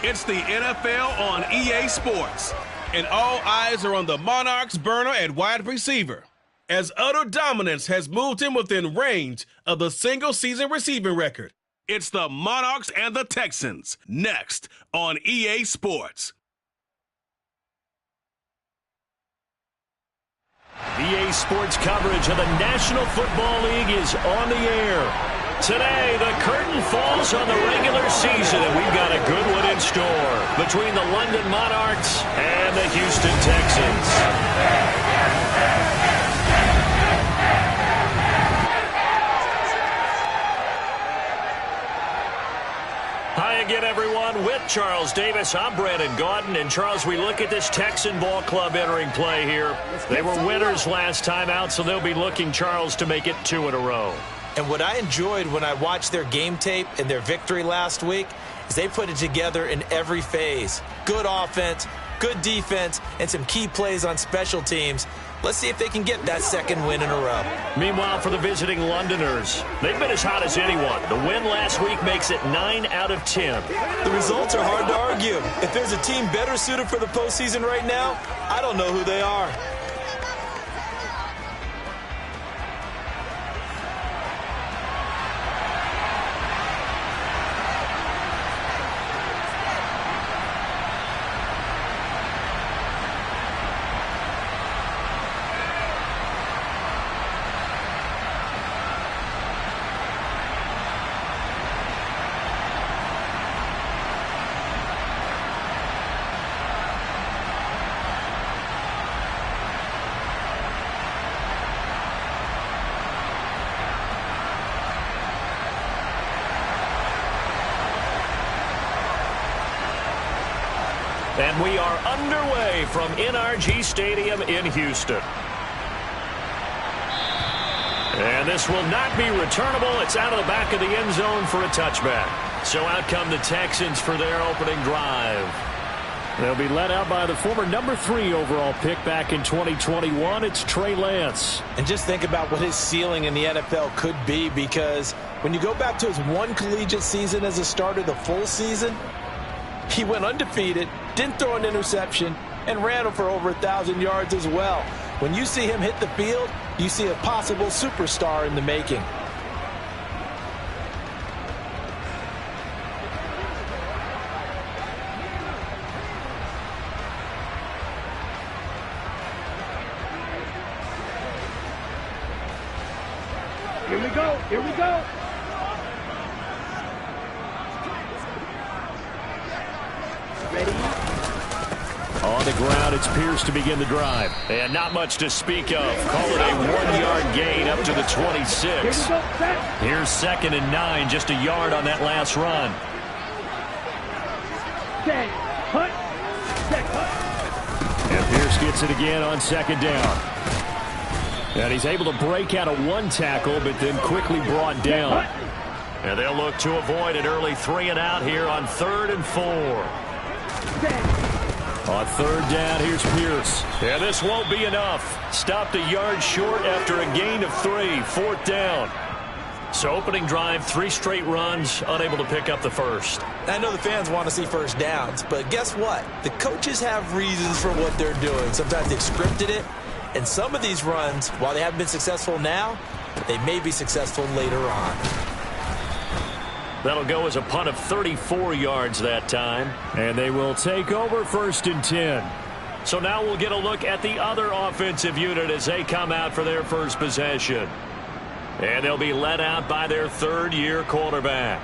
It's the NFL on EA Sports, and all eyes are on the Monarchs burner at wide receiver, as utter dominance has moved him within range of the single-season receiving record. It's the Monarchs and the Texans, next on EA Sports. EA Sports coverage of the National Football League is on the air. Today, the curtain falls on the regular season, and we've got a good one in store between the London Monarchs and the Houston Texans. Hi again, everyone. With Charles Davis, I'm Brandon Gaudin. And, Charles, we look at this Texan ball club entering play here. They were winners last time out, so they'll be looking, Charles, to make it 2 in a row. And what I enjoyed when I watched their game tape and their victory last week is they put it together in every phase. Good offense, good defense, and some key plays on special teams. Let's see if they can get that second win in a row. Meanwhile, for the visiting Londoners, they've been as hot as anyone. The win last week makes it 9 out of 10. The results are hard to argue. If there's a team better suited for the postseason right now, I don't know who they are. And we are underway from NRG Stadium in Houston. And this will not be returnable. It's out of the back of the end zone for a touchback. So out come the Texans for their opening drive. They'll be led out by the former number 3 overall pick back in 2021. It's Trey Lance. And just think about what his ceiling in the NFL could be, because when you go back to his one collegiate season as a starter, the full season, he went undefeated, didn't throw an interception, and ran for over 1,000 yards as well. When you see him hit the field, you see a possible superstar in the making. Here we go, here we go. Ready? On the ground, it's Pierce to begin the drive. And not much to speak of. Call it a 1-yard gain up to the 26. Here's 2nd and 9, just a yard on that last run. Set, hut, set, hut. And Pierce gets it again on 2nd down. And he's able to break out of one tackle, but then quickly brought down. And they'll look to avoid an early 3 and out here on 3rd and 4. On 3rd down, here's Pierce. And this won't be enough. Stopped a yard short after a gain of 3. 4th down. So opening drive, 3 straight runs, unable to pick up the first. I know the fans want to see first downs, but guess what? The coaches have reasons for what they're doing. Sometimes they've scripted it, and some of these runs, while they haven't been successful now, they may be successful later on. That'll go as a punt of 34 yards that time. And they will take over 1st and 10. So now we'll get a look at the other offensive unit as they come out for their first possession. And they'll be led out by their 3rd-year quarterback.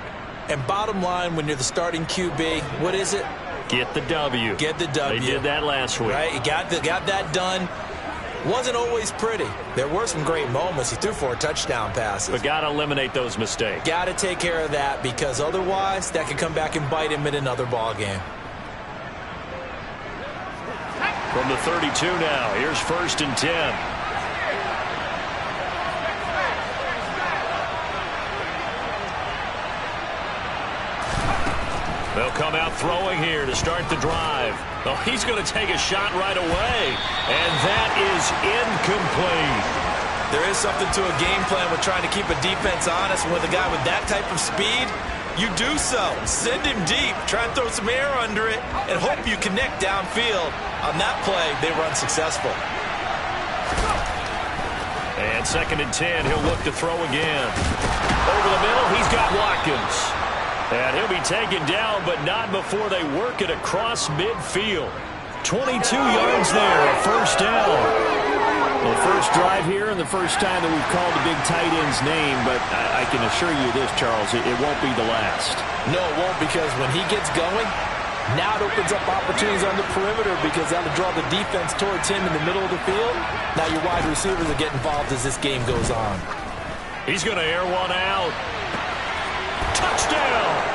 And bottom line, when you're the starting QB, what is it? Get the W. Get the W. They did that last week. Right, you got that done. Wasn't always pretty. There were some great moments. He threw 4 touchdown passes. But got to eliminate those mistakes. Got to take care of that, because otherwise that could come back and bite him in another ball game. From the 32 now, here's 1st and 10. They'll come out throwing here to start the drive. Oh, he's going to take a shot right away. And that is incomplete. There is something to a game plan with trying to keep a defense honest. With a guy with that type of speed, You do so. Send him deep. Try and throw some air under it and hope you connect downfield. On that play, they were unsuccessful. And 2nd and 10, he'll look to throw again. Over the middle, he's got Watkins. And he'll be taken down, but not before they work it across midfield. 22 yards there, a first down. Well, first drive here and the first time that we've called the big tight end's name, but I can assure you this, Charles, it won't be the last. No, it won't, because when he gets going, now it opens up opportunities on the perimeter because that'll draw the defense towards him in the middle of the field. Now your wide receivers will get involved as this game goes on. He's going to air one out. Touchdown!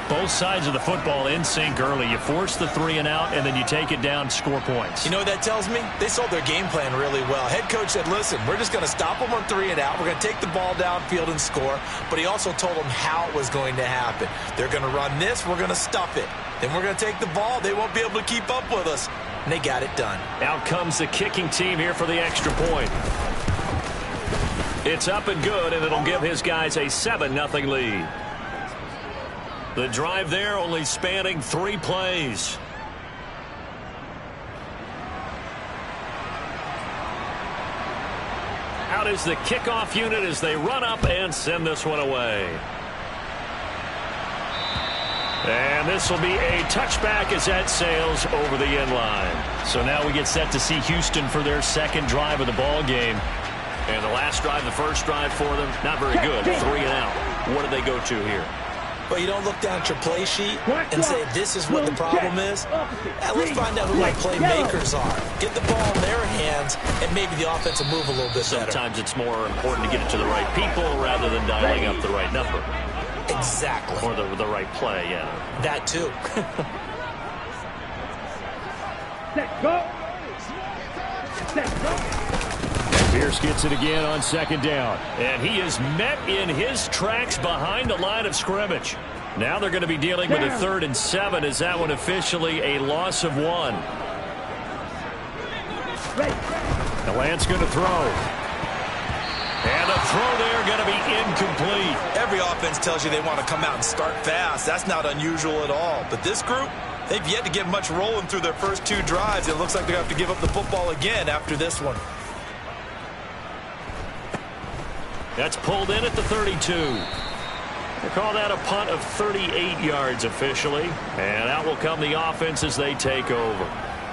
Both sides of the football in sync early. You force the 3 and out, and then you take it down, score points. You know what that tells me? They sold their game plan really well. Head coach said, listen, we're just going to stop them on 3 and out. We're going to take the ball downfield and score. But he also told them how it was going to happen. They're going to run this. We're going to stuff it. Then we're going to take the ball. They won't be able to keep up with us. And they got it done. Out comes the kicking team here for the extra point. It's up and good, and it'll give his guys a 7-0 lead. The drive there only spanning 3 plays. Out is the kickoff unit as they run up and send this one away. And this will be a touchback as that sails over the end line. So now we get set to see Houston for their 2nd drive of the ball game. And the last drive, the first drive for them, not very good. 3 and out. What do they go to here? Well, you don't look down at your play sheet and say, this is what the problem is. Let's find out who my playmakers are. Get the ball in their hands, and maybe the offense will move a little bit better. Sometimes it's more important to get it to the right people rather than dialing up the right number. Exactly. Or the right play, yeah. That too. Set, go. Set, go. Pierce gets it again on 2nd down. And he is met in his tracks behind the line of scrimmage. Now they're going to be dealing with a 3rd and 7. Is that one officially a loss of 1? The Lance going to throw. And the throw there going to be incomplete. Every offense tells you they want to come out and start fast. That's not unusual at all. But this group, they've yet to get much rolling through their first 2 drives. It looks like they're going to have to give up the football again after this one. That's pulled in at the 32. They call that a punt of 38 yards officially. And out will come the offense as they take over.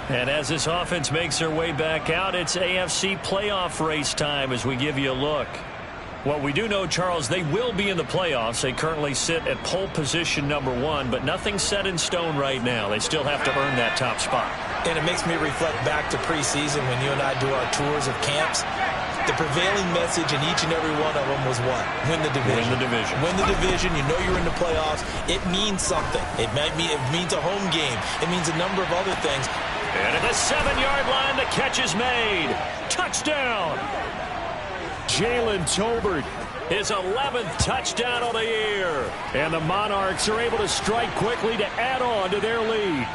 And as this offense makes their way back out, it's AFC playoff race time as we give you a look. What we do know, Charles, they will be in the playoffs. They currently sit at pole position number 1, but nothing's set in stone right now. They still have to earn that top spot. And it makes me reflect back to preseason when you and I do our tours of camps. The prevailing message in each and every one of them was what? Win the division. Win the division. Win the division. You know you're in the playoffs. It means something. It means a home game. It means a number of other things. And at the 7-yard line, the catch is made. Touchdown. Jalen Tolbert, his 11th touchdown of the year. And the Monarchs are able to strike quickly to add on to their lead.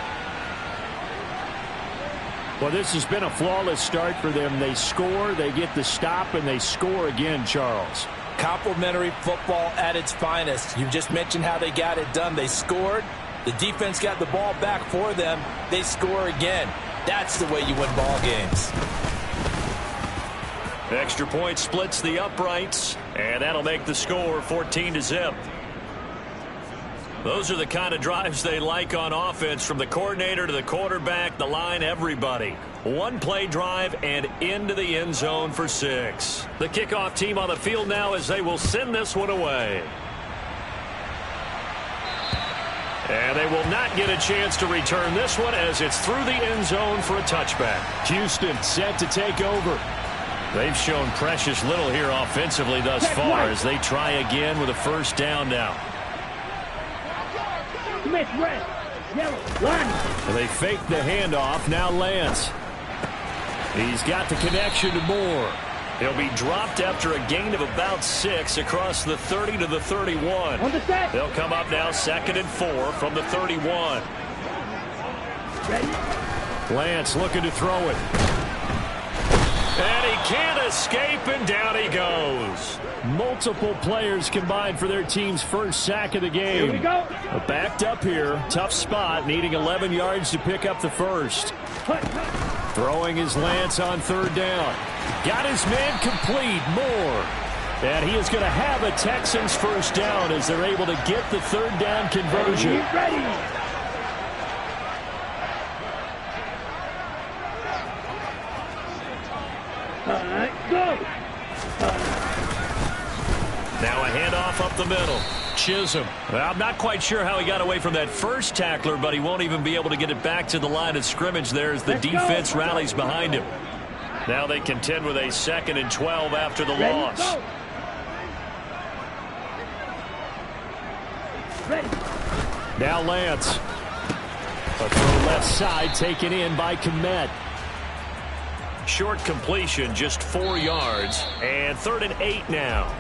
Well, this has been a flawless start for them. They score, they get the stop, and they score again, Charles. Complimentary football at its finest. You just mentioned how they got it done. They scored. The defense got the ball back for them. They score again. That's the way you win ball games. Extra point splits the uprights, and that'll make the score 14-0. Those are the kind of drives they like on offense, from the coordinator to the quarterback, the line, everybody. One-play drive and into the end zone for 6. The kickoff team on the field now as they will send this one away. And they will not get a chance to return this one as it's through the end zone for a touchback. Houston set to take over. They've shown precious little here offensively thus far as they try again with a first down now. Smith, red, yellow, line. They fake the handoff. Now Lance. He's got the connection to Moore. He'll be dropped after a gain of about 6 across the 30 to the 31. They'll come up now 2nd and 4 from the 31. Ready? Lance looking to throw it. And he can't escape, and down he goes. Multiple players combined for their team's first sack of the game. Here we go. Backed up here. Tough spot, needing 11 yards to pick up the first. Throwing his Lance on third down. Got his man complete. Moore. And he is going to have a Texans first down as they're able to get the third down conversion. Ready. Go. Now a handoff up the middle. Chisholm. Well, I'm not quite sure how he got away from that first tackler, but he won't even be able to get it back to the line of scrimmage there as the defense rallies behind him. Now they contend with a 2nd and 12 after the loss. Go. Ready. Now Lance. A throw left side taken in by Kmet. Short completion, just 4 yards. And 3rd and 8 now.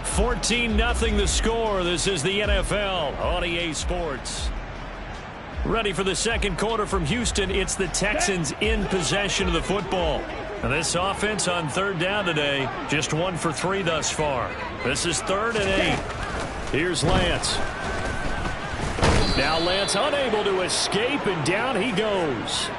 14-0 the score. This is the NFL on EA Sports. Ready for the second quarter from Houston. It's the Texans in possession of the football. And this offense on third down today, just 1 for 3 thus far. This is 3rd and 8. Here's Lance. Now Lance unable to escape, and down he goes.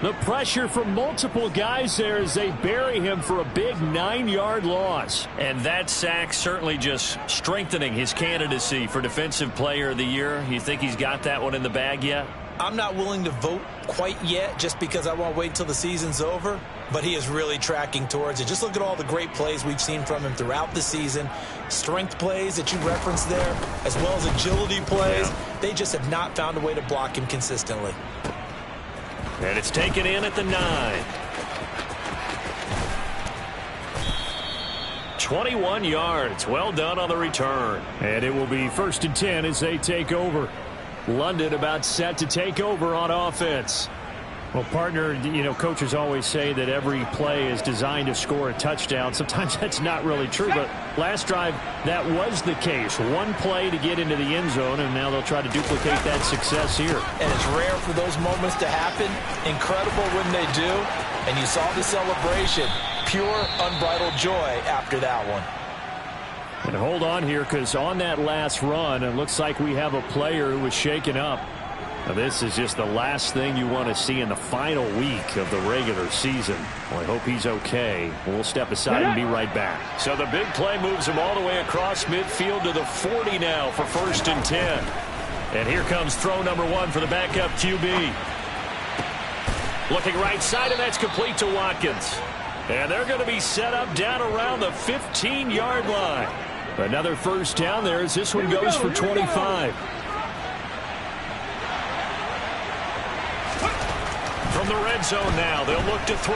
The pressure from multiple guys there as they bury him for a big 9-yard loss. And that sack certainly just strengthening his candidacy for Defensive Player of the Year. You think he's got that one in the bag yet? I'm not willing to vote quite yet just because I won't wait until the season's over, but he is really tracking towards it. Just look at all the great plays we've seen from him throughout the season. Strength plays that you referenced there, as well as agility plays. Yeah. They just have not found a way to block him consistently. And it's taken in at the 9. 21 yards. Well done on the return. And it will be 1st and 10 as they take over. London about set to take over on offense. Well, partner, you know, coaches always say that every play is designed to score a touchdown. Sometimes that's not really true, but last drive, that was the case. One play to get into the end zone, and now they'll try to duplicate that success here. And it's rare for those moments to happen. Incredible when they do. And you saw the celebration. Pure, unbridled joy after that one. And hold on here, because on that last run, it looks like we have a player who was shaken up. Now, this is just the last thing you want to see in the final week of the regular season. Well, I hope he's okay. We'll step aside and be right back. So the big play moves him all the way across midfield to the 40 now for 1st and 10. And here comes throw number 1 for the backup QB. Looking right side, and that's complete to Watkins. And they're going to be set up down around the 15-yard line. Another first down there as this one goes for 25. From the red zone now, they'll look to throw.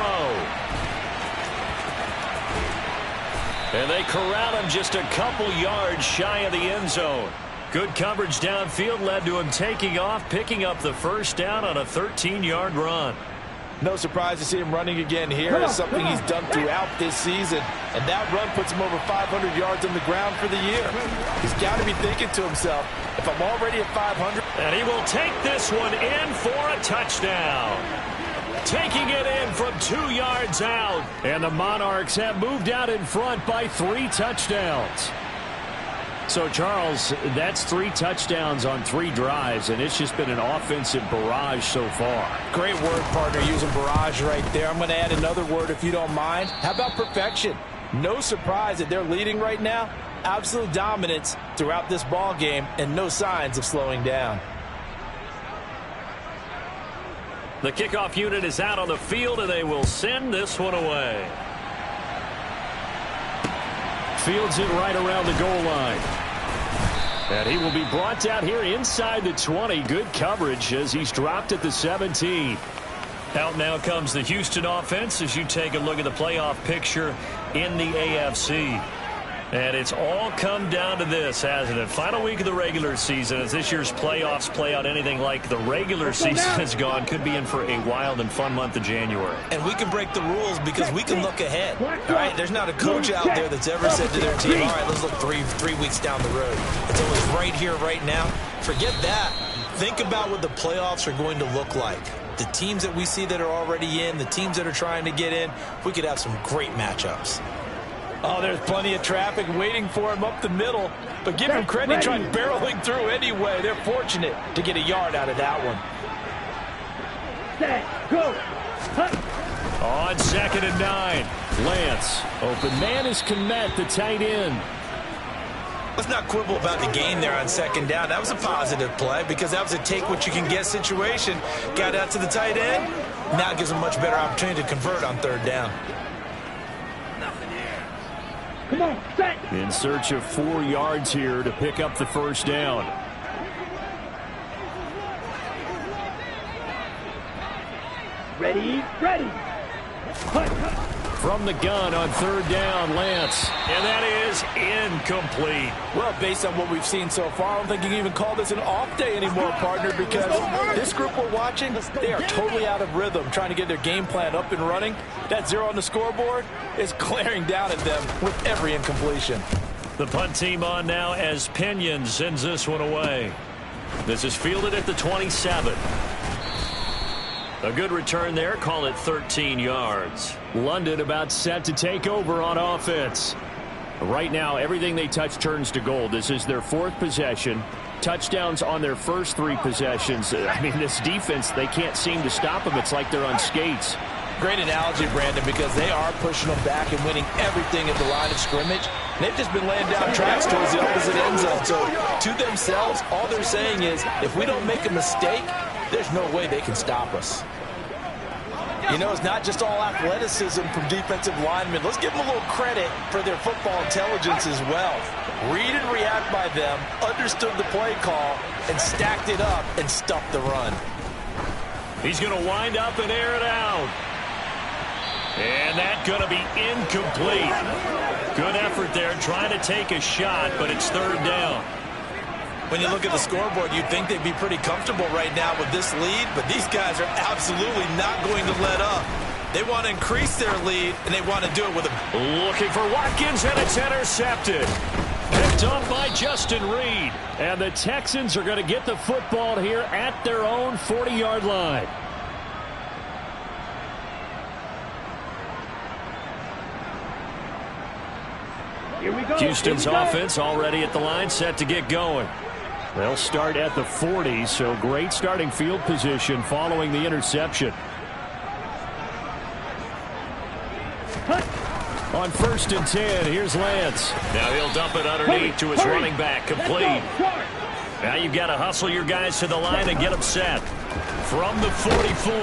And they corral him just a couple yards shy of the end zone. Good coverage downfield led to him taking off, picking up the first down on a 13-yard run. No surprise to see him running again here. It's something he's done throughout this season. And that run puts him over 500 yards on the ground for the year. He's got to be thinking to himself, if I'm already at 500. And he will take this one in for a touchdown. Taking it in from 2 yards out. And the Monarchs have moved out in front by 3 touchdowns. So, Charles, that's 3 touchdowns on 3 drives, and it's just been an offensive barrage so far. Great word, partner, using barrage right there. I'm going to add another word if you don't mind. How about perfection? No surprise that they're leading right now. Absolute dominance throughout this ball game, and no signs of slowing down. The kickoff unit is out on the field, and they will send this one away. Fields it right around the goal line. And he will be brought down here inside the 20. Good coverage as he's dropped at the 17. Out now comes the Houston offense as you take a look at the playoff picture in the AFC. And it's all come down to this, hasn't it? Final week of the regular season, as this year's playoffs play out anything like the regular season has gone, could be in for a wild and fun month of January. And we can break the rules because we can look ahead. All right, there's not a coach out there that's ever said to their team, all right, let's look three weeks down the road. It's always right here, right now. Forget that. Think about what the playoffs are going to look like. the teams that we see that are already in, the teams that are trying to get in, we could have some great matchups. Oh, there's plenty of traffic waiting for him up the middle. But give him credit, he tried barreling through anyway. They're fortunate to get a yard out of that one. Set, go. Hut. On 2nd and 9, Lance. Open man is Kmet, the tight end. Let's not quibble about the gain there on 2nd down. That was a positive play because that was a take-what-you-can-get situation. Got out to the tight end. Now it gives them a much better opportunity to convert on 3rd down. Come on, set. In search of 4 yards here to pick up the 1st down. Ready, ready. Hut, hut. From the gun on 3rd down, Lance. And that is incomplete. Well, based on what we've seen so far, I don't think you can even call this an off day anymore, partner, because this group we're watching, they are totally out of rhythm, trying to get their game plan up and running. That 0 on the scoreboard is glaring down at them with every incompletion. The punt team on now as Pinion sends this one away. This is fielded at the 27. A good return there, call it 13 yards. London about set to take over on offense. Right now, everything they touch turns to gold. This is their 4th possession. Touchdowns on their first 3 possessions. I mean, this defense, they can't seem to stop them. It's like they're on skates. Great analogy, Brandon, because they are pushing them back and winning everything at the line of scrimmage. They've just been laying down tracks towards the opposite end zone. So to themselves, all they're saying is, if we don't make a mistake, there's no way they can stop us. You know, it's not just all athleticism from defensive linemen. Let's give them a little credit for their football intelligence as well. Read and react by them, understood the play call, and stacked it up and stuffed the run. He's going to wind up and air it out. And that's going to be incomplete. Good effort there trying to take a shot, but it's 3rd down. When you look at the scoreboard, you'd think they'd be pretty comfortable right now with this lead, but these guys are absolutely not going to let up. They want to increase their lead, and they want to do it with a... Looking for Watkins, and it's intercepted. Picked up by Justin Reed. And the Texans are going to get the football here at their own 40-yard line. Here we go. Houston's Here we go. offense already at the line, set to get going. They'll start at the 40, so great starting field position following the interception. On 1st and 10, here's Lance. Now he'll dump it underneath to his running back, complete. Now you've got to hustle your guys to the line and get them set. From the 44,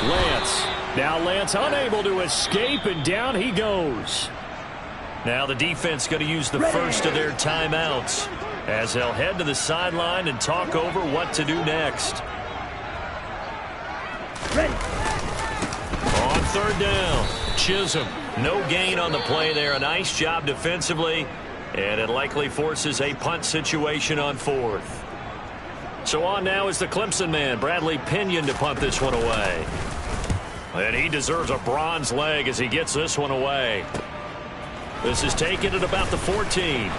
Lance. Now Lance unable to escape, and down he goes. Now the defense going to use the first of their timeouts as they'll head to the sideline and talk over what to do next. Ready. On 3rd down, Chisholm. No gain on the play there. A nice job defensively, and it likely forces a punt situation on 4th. So on now is the Clemson man, Bradley Pinion, to punt this one away. And he deserves a bronze leg as he gets this one away. This is taken at about the 14.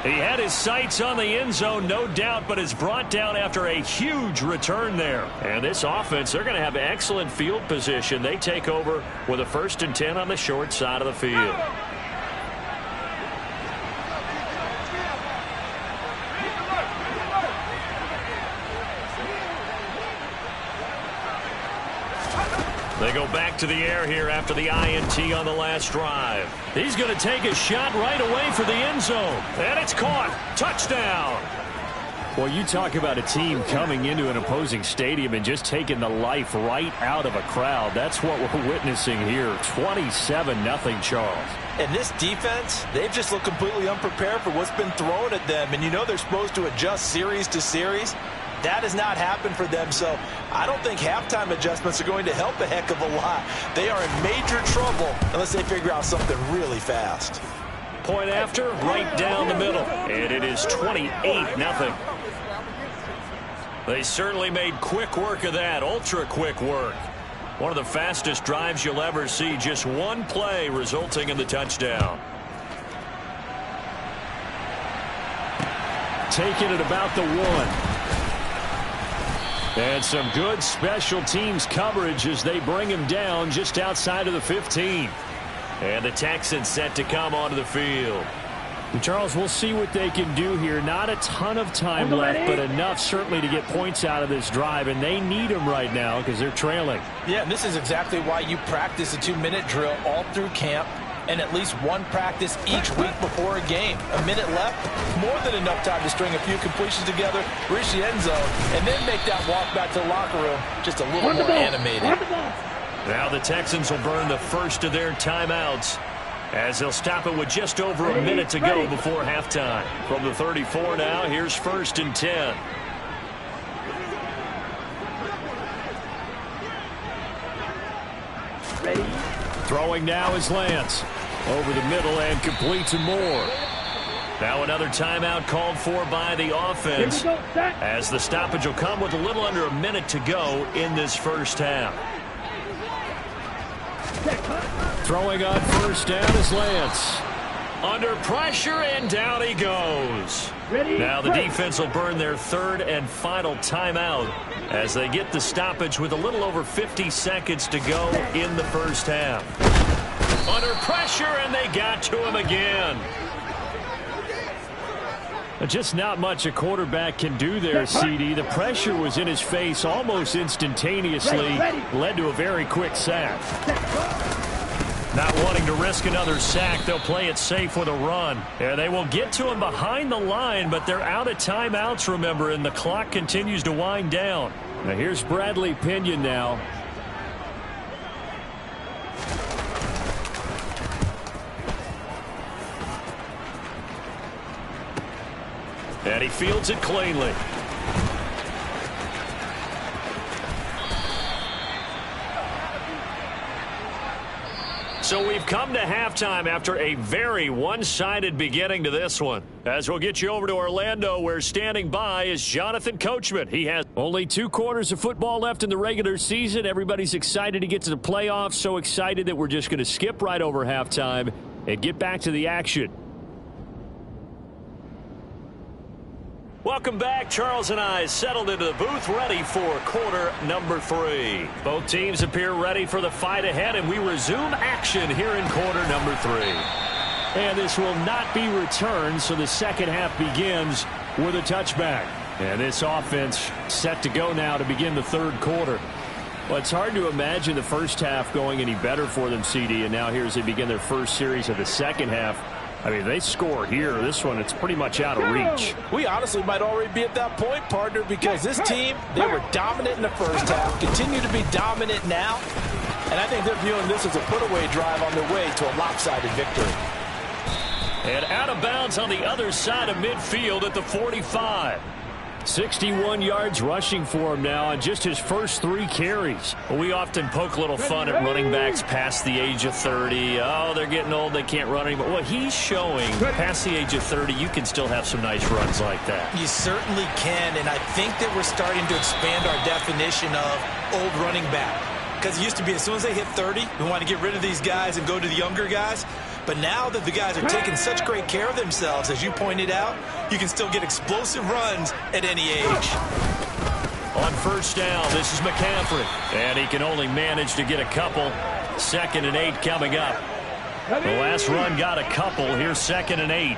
He had his sights on the end zone, no doubt, but is brought down after a huge return there. And this offense, they're going to have excellent field position. They take over with a 1st and 10 on the short side of the field. They go back to the air here after the INT on the last drive. He's going to take a shot right away for the end zone. And it's caught. Touchdown. Well, you talk about a team coming into an opposing stadium and just taking the life right out of a crowd. That's what we're witnessing here. 27-0 Charles. And this defense, they've just looked completely unprepared for what's been thrown at them. And you know they're supposed to adjust series to series. That has not happened for them, so I don't think halftime adjustments are going to help a heck of a lot. They are in major trouble unless they figure out something really fast. Point after, right down the middle, and it is 28-0. They certainly made quick work of that, ultra-quick work. One of the fastest drives you'll ever see, just one play resulting in the touchdown. take it at about the 1. And some good special teams coverage as they bring him down just outside of the 15. And the Texans set to come onto the field. And Charles, we'll see what they can do here. Not a ton of time left, but enough certainly to get points out of this drive, and they need them right now because they're trailing. Yeah, and this is exactly why you practice a 2-minute drill all through camp and at least one practice each week before a game. A minute left, more than enough time to string a few completions together, reach the end zone, and then make that walk back to the locker room just a little more animated. Now the Texans will burn the first of their timeouts, as they'll stop it with just over a minute to go before halftime. From the 34 now, here's 1st and 10. Ready? Throwing now is Lance. Over the middle and complete to Moore. Now another timeout called for by the offense, as the stoppage will come with a little under a minute to go in this first half. Throwing on 1st down is Lance. Under pressure, and down he goes. Now the defense will burn their 3rd and final timeout as they get the stoppage with a little over 50 seconds to go in the first half. Under pressure, and they got to him again. Just not much a quarterback can do there, CD. The pressure was in his face almost instantaneously, led to a very quick sack. Not wanting to risk another sack, they'll play it safe with a run. Yeah, they will get to him behind the line, but they're out of timeouts, remember, and the clock continues to wind down. Now here's Bradley Pinion now. And he fields it cleanly. So we've come to halftime after a very one-sided beginning to this one. As we'll get you over to Orlando, where standing by is Jonathan Coachman. He has only 2 quarters of football left in the regular season. Everybody's excited to get to the playoffs, so excited that we're just going to skip right over halftime and get back to the action. Welcome back. Charles and I settled into the booth, ready for quarter number 3. Both teams appear ready for the fight ahead, and we resume action here in quarter number 3. And this will not be returned, so the second half begins with a touchback. And this offense set to go now to begin the 3rd quarter. Well, it's hard to imagine the first half going any better for them, CD, and now here as they begin their first series of the second half. I mean, they score here. This one, it's pretty much out of reach. We honestly might already be at that point, partner, because this team, they were dominant in the first half, continue to be dominant now, and I think they're viewing this as a put-away drive on their way to a lopsided victory. And out of bounds on the other side of midfield at the 45. 61 yards rushing for him now on just his first 3 carries. We often poke a little fun at running backs past the age of 30. Oh, they're getting old, they can't run anymore. Well, he's showing past the age of 30, you can still have some nice runs like that. You certainly can, and I think that we're starting to expand our definition of old running back. Because it used to be as soon as they hit 30, we want to get rid of these guys and go to the younger guys. But now that the guys are taking such great care of themselves, as you pointed out, you can still get explosive runs at any age. On 1st down, this is McCaffrey. And he can only manage to get a couple. 2nd and 8 coming up. The last run got a couple. Here's 2nd and 8.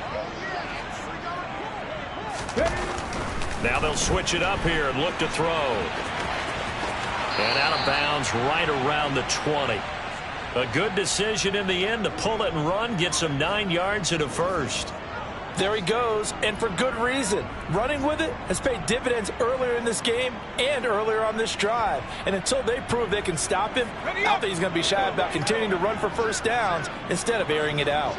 Now they'll switch it up here and look to throw. And out of bounds right around the 20. A good decision in the end to pull it and run, get some 9 yards and a first. There he goes, and for good reason. Running with it has paid dividends earlier in this game and earlier on this drive. And until they prove they can stop him, I don't think he's going to be shy about continuing to run for first downs instead of airing it out.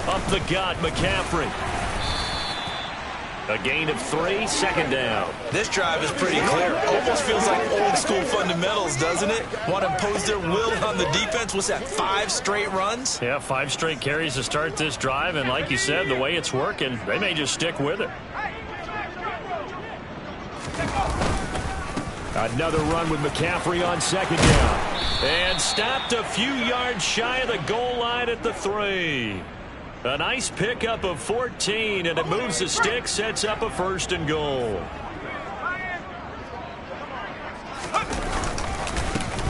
Up the gut, McCaffrey. A gain of 3, 2nd down. This drive is pretty clear. Almost feels like old school fundamentals, doesn't it? Want to impose their will on the defense. What's that, 5 straight runs? Yeah, 5 straight carries to start this drive. And like you said, the way it's working, they may just stick with it. Another run with McCaffrey on 2nd down. And stopped a few yards shy of the goal line at the 3. A nice pickup of 14, and it moves the stick, sets up a 1st and goal.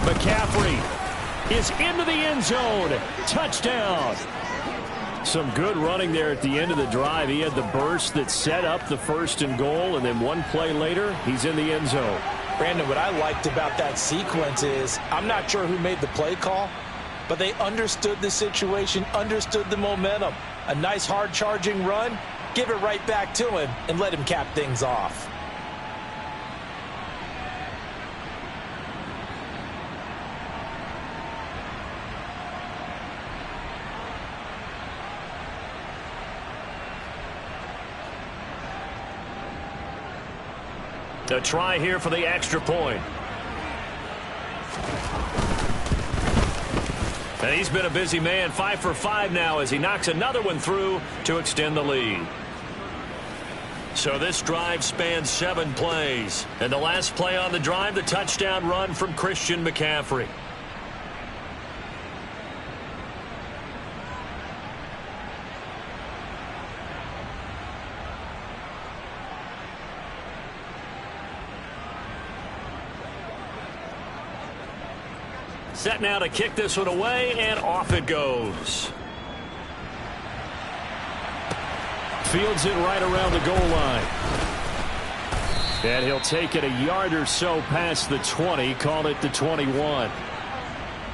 McCaffrey is into the end zone. Touchdown. Some good running there at the end of the drive. He had the burst that set up the 1st and goal, and then one play later, he's in the end zone. Brandon, what I liked about that sequence is I'm not sure who made the play call, but they understood the situation, understood the momentum. A nice hard-charging run, give it right back to him, and let him cap things off. A try here for the extra point. And he's been a busy man, 5 for 5 now as he knocks another one through to extend the lead. So this drive spans 7 plays. And the last play on the drive, the touchdown run from Christian McCaffrey. Set now to kick this one away, and off it goes. Fields it right around the goal line. And he'll take it a yard or so past the 20, call it the 21.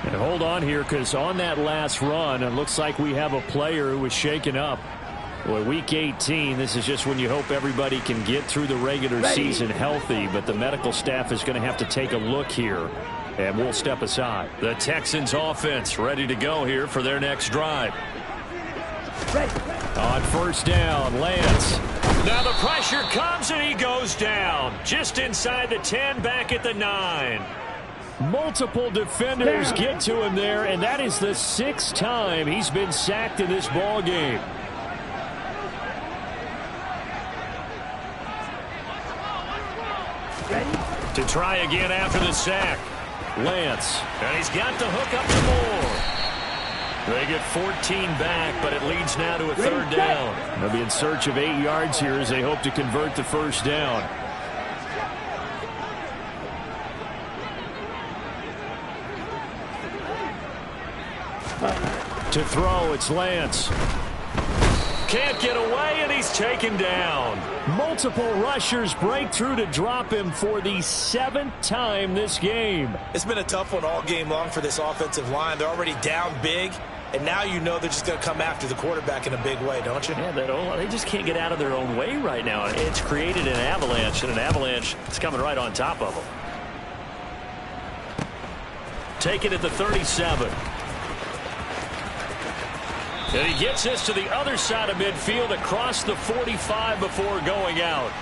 And hold on here, because on that last run, it looks like we have a player who was shaken up. Boy, week 18, this is just when you hope everybody can get through the regular season healthy, but the medical staff is going to have to take a look here. And we'll step aside. The Texans offense ready to go here for their next drive. On 1st down, Lance. Now the pressure comes and he goes down. Just inside the 10, back at the 9. Multiple defenders get to him there, and that is the 6th time he's been sacked in this ball game. To try again after the sack. Lance, and he's got the hook up to Moore. They get 14 back, but it leads now to a 3rd down. They'll be in search of 8 yards here as they hope to convert the 1st down. To throw, it's Lance. Can't get away, and he's taken down. Multiple rushers break through to drop him for the 7th time this game. It's been a tough one all game long for this offensive line. They're already down big, and now you know they're just going to come after the quarterback in a big way, don't you? Yeah, they just can't get out of their own way right now. It's created an avalanche, and an avalanche is coming right on top of them. Take it at the 37. And he gets this to the other side of midfield across the 45 before going out.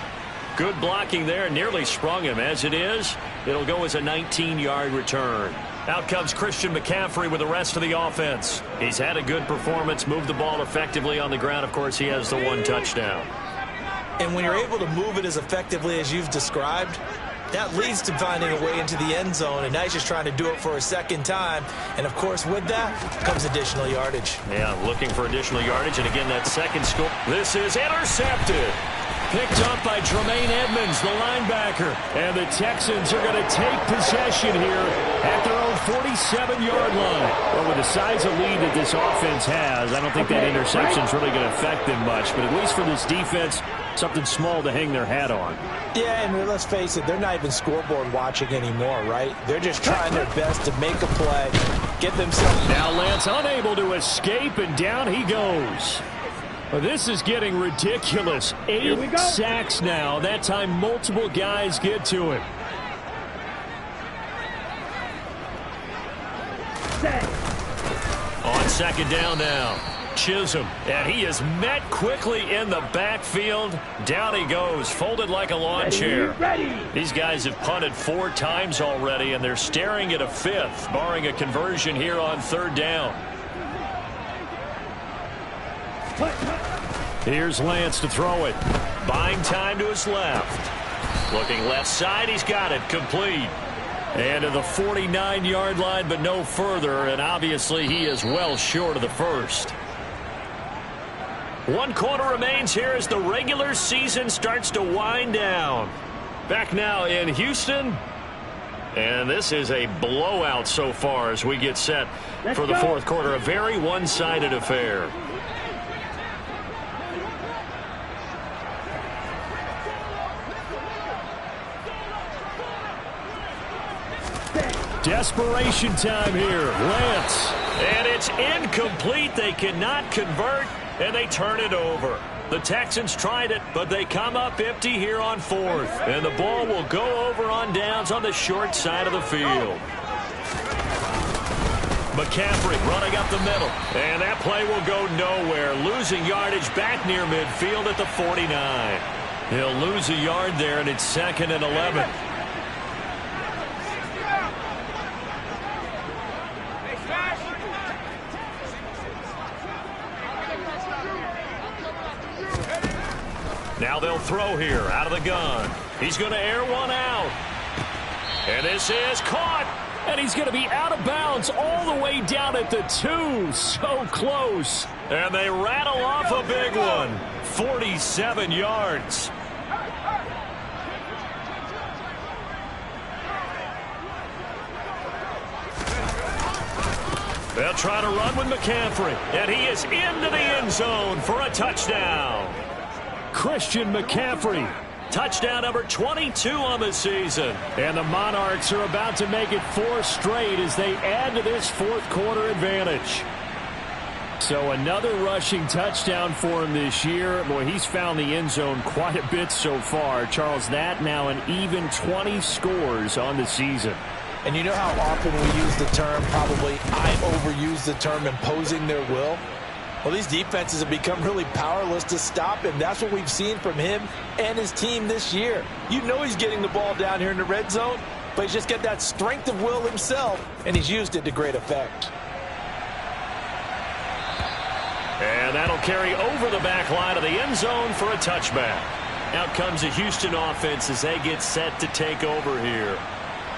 Good blocking there, nearly sprung him. As it is, it'll go as a 19-yard return. Out comes Christian McCaffrey with the rest of the offense. He's had a good performance, moved the ball effectively on the ground. Of course, he has the 1 touchdown. And when you're able to move it as effectively as you've described, that leads to finding a way into the end zone, and now he's just trying to do it for a 2nd time. And, of course, with that comes additional yardage. Yeah, looking for additional yardage, and again, that 2nd score. This is intercepted. Picked up by Tremaine Edmonds, the linebacker. And the Texans are going to take possession here at their own 47-yard line. Well, with the size of lead that this offense has, I don't think that interception is really going to affect them much. But at least for this defense, something small to hang their hat on. Yeah, and let's face it, they're not even scoreboard watching anymore, right? They're just trying their best to make a play, get themselves. Now Lance unable to escape, and down he goes. Well, this is getting ridiculous. 8 sacks now. That time multiple guys get to him. On 2nd down now. Chisholm, and he is met quickly in the backfield. Down he goes, folded like a lawn chair. These guys have punted 4 times already, and they're staring at a 5th, barring a conversion here on 3rd down. Here's Lance to throw it. Buying time to his left. Looking left side, he's got it, complete. And to the 49-yard line, but no further, and obviously he is well short of the 1st. 1 quarter remains here as the regular season starts to wind down. Back now in Houston. And this is a blowout so far as we get set for the fourth quarter. A very one-sided affair. Desperation time here. Lance. And it's incomplete. They cannot convert, and they turn it over. The Texans tried it, but they come up empty here on fourth. And the ball will go over on downs on the short side of the field. McCaffrey running up the middle. And that play will go nowhere. Losing yardage back near midfield at the 49. He'll lose a yard there, and it's 2nd and 11. Now they'll throw here out of the gun. He's going to air one out. And this is caught. And he's going to be out of bounds all the way down at the 2. So close. And they rattle off a big one. 47 yards. They'll try to run with McCaffrey. And he is into the end zone for a touchdown. Christian McCaffrey. Touchdown number 22 on the season. And the Monarchs are about to make it 4 straight as they add to this fourth quarter advantage. So another rushing touchdown for him this year. Boy, he's found the end zone quite a bit so far. Charles, that now an even 20 scores on the season. And you know how often we use the term, probably I overuse the term, imposing their will? Well, these defenses have become really powerless to stop him. That's what we've seen from him and his team this year. You know he's getting the ball down here in the red zone, but he's just got that strength of will himself, and he's used it to great effect. And that'll carry over the back line of the end zone for a touchback. Out comes the Houston offense as they get set to take over here.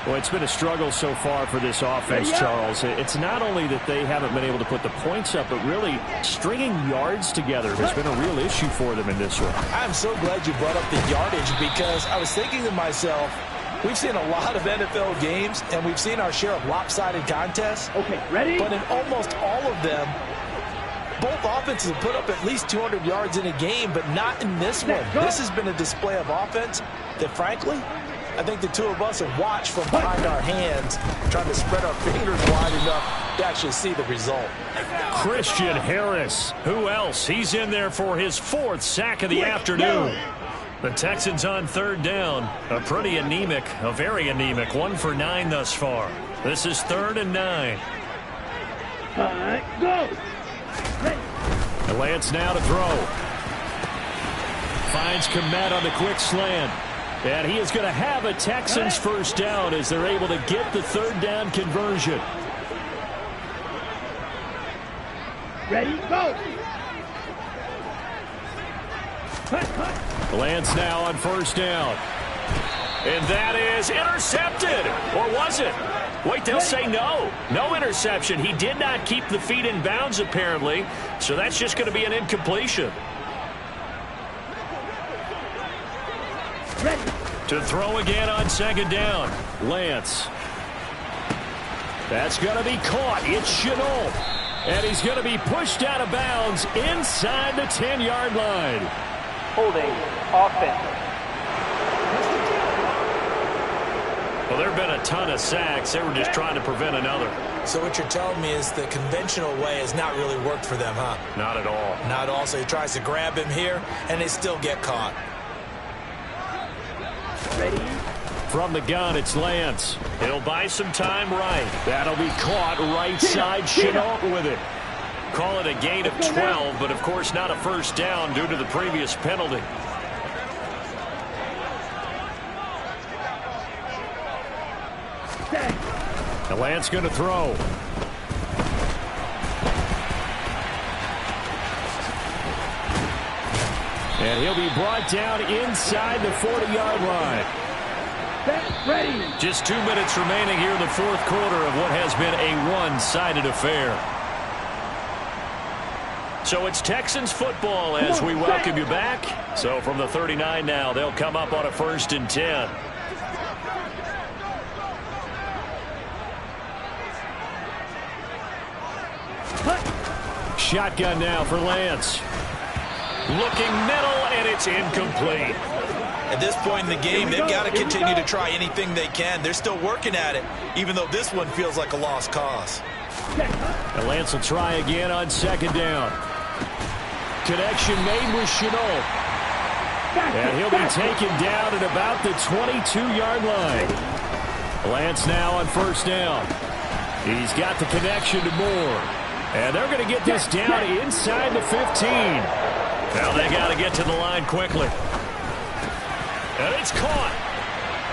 Well, it's been a struggle so far for this offense, Charles. It's not only that they haven't been able to put the points up, but really stringing yards together has been a real issue for them in this one. I'm so glad you brought up the yardage because I was thinking to myself, we've seen a lot of NFL games, and we've seen our share of lopsided contests. Okay, ready? But in almost all of them, both offenses have put up at least 200 yards in a game, but not in this one. This has been a display of offense that, frankly, I think the two of us have watched from behind our hands, trying to spread our fingers wide enough to actually see the result. Christian Harris. Who else? He's in there for his 4th sack of the afternoon. The Texans on 3rd down. A very anemic 1 for 9 thus far. This is 3rd and 9. Go! The Lance now to throw. Finds Komet on the quick slant. And he is going to have a Texans first down as they're able to get the 3rd down conversion. Ready, go! Lance now on 1st down. And that is intercepted. Or was it? Wait, they'll say no. No interception. He did not keep the feet in bounds, apparently. So that's just going to be an incompletion. Ready. To throw again on 2nd down. Lance. That's going to be caught. It's Chenault. And he's going to be pushed out of bounds inside the 10-yard line. Holding offense. Well, there have been a ton of sacks. They were just trying to prevent another. So what you're telling me is the conventional way has not really worked for them, huh? Not at all. Not at all. So he tries to grab him here, and they still get caught. Ready? From the gun, it's Lance. He'll buy some time right. That'll be caught right side. Chenault with it. Call it a gain of 12, but of course not a first down due to the previous penalty. The Lance going to throw. And he'll be brought down inside the 40-yard line. Ready. Just 2 minutes remaining here in the fourth quarter of what has been a one-sided affair. So it's Texans football as we welcome you back. So from the 39 now, they'll come up on a 1st and 10. Shotgun now for Lance. Looking middle, and it's incomplete. At this point in the game, they've got to continue to try anything they can. They're still working at it, even though this one feels like a lost cause. And Lance will try again on 2nd down. Connection made with Chenault. And he'll be taken down at about the 22-yard line. Lance now on 1st down. He's got the connection to Moore. And they're going to get this down inside the 15. Now they got to get to the line quickly. And it's caught.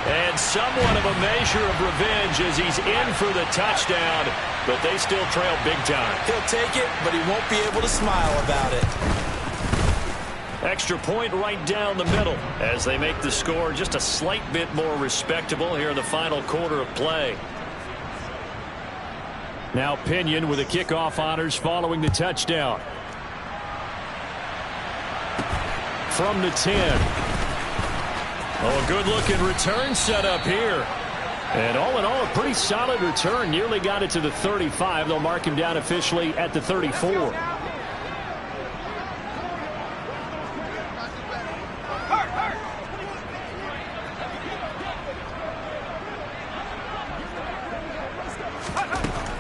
And somewhat of a measure of revenge as he's in for the touchdown, but they still trail big time. He'll take it, but he won't be able to smile about it. Extra point right down the middle as they make the score just a slight bit more respectable here in the final quarter of play. Now Pinion with the kickoff honors following the touchdown. From the 10. Oh, a good-looking return set up here. And all in all, a pretty solid return. Nearly got it to the 35. They'll mark him down officially at the 34.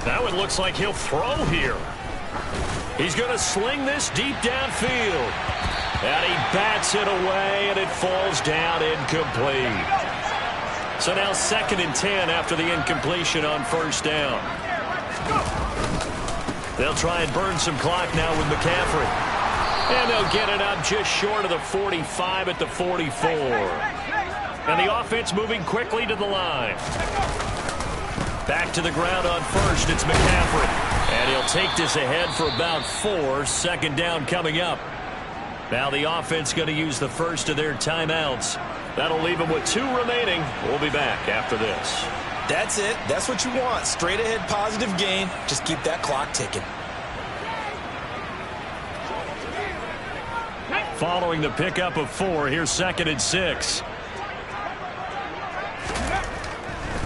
Now it looks like he'll throw here. He's going to sling this deep downfield. And he bats it away, and it falls down incomplete. So now 2nd and 10 after the incompletion on 1st down. They'll try and burn some clock now with McCaffrey. And they'll get it up just short of the 45 at the 44. And the offense moving quickly to the line. Back to the ground on 1st, it's McCaffrey. And he'll take this ahead for about 4. 2nd down coming up. Now the offense going to use the first of their timeouts. That'll leave them with 2 remaining. We'll be back after this. That's it. That's what you want. Straight ahead positive gain. Just keep that clock ticking. Following the pickup of 4, here's 2nd and 6.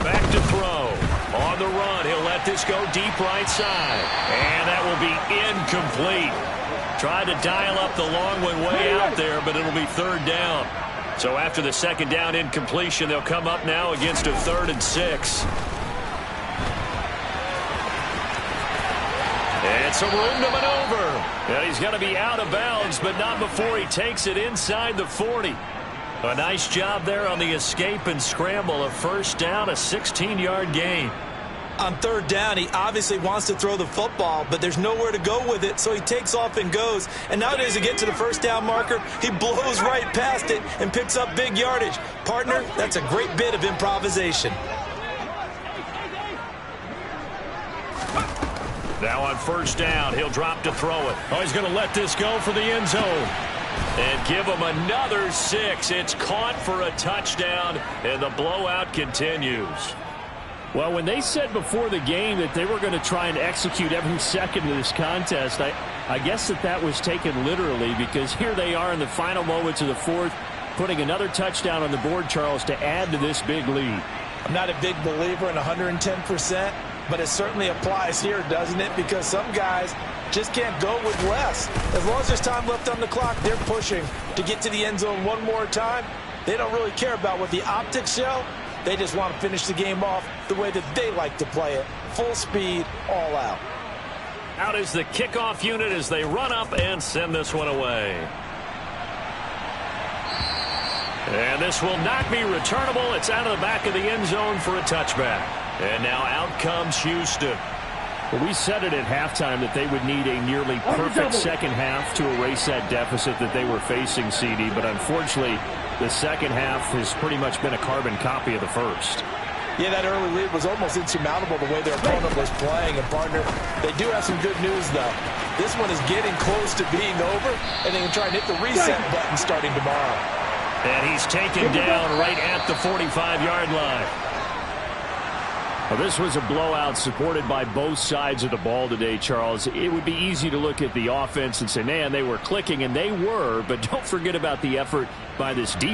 Back to throw. On the run, he'll let this go deep right side. And that will be incomplete. Tried to dial up the long one way out there, but it'll be 3rd down. So after the 2nd down incompletion, they'll come up now against a 3rd and 6. And some room to maneuver. And he's going to be out of bounds, but not before he takes it inside the 40. A nice job there on the escape and scramble. A 1st down, a 16-yard gain. On 3rd down, he obviously wants to throw the football, but there's nowhere to go with it, so he takes off and goes. And nowadays, to get to the 1st down marker, he blows right past it and picks up big yardage. Partner, that's a great bit of improvisation. Now on 1st down, he'll drop to throw it. Oh, he's going to let this go for the end zone. And give him another 6. It's caught for a touchdown, and the blowout continues. Well, when they said before the game that they were going to try and execute every second of this contest, I guess that was taken literally, because here they are in the final moments of the 4th, putting another touchdown on the board, Charles, to add to this big lead. I'm not a big believer in 110%, but it certainly applies here, doesn't it? Because some guys just can't go with less. As long as there's time left on the clock, they're pushing to get to the end zone one more time. They don't really care about what the optics show. They just want to finish the game off the way that they like to play it. Full speed, all out. Out is the kickoff unit as they run up and send this one away. And this will not be returnable. It's out of the back of the end zone for a touchback. And now out comes Houston. Well, we said it at halftime that they would need a nearly perfect 2nd half to erase that deficit that they were facing, CD. But unfortunately, the 2nd half has pretty much been a carbon copy of the 1st. Yeah, that early lead was almost insurmountable the way their opponent was playing. And, partner, they do have some good news, though. This one is getting close to being over, and they can try and hit the reset button starting tomorrow. And he's taken down right at the 45-yard line. Well, this was a blowout supported by both sides of the ball today, Charles. It would be easy to look at the offense and say, man, they were clicking, and they were, but don't forget about the effort by this defense.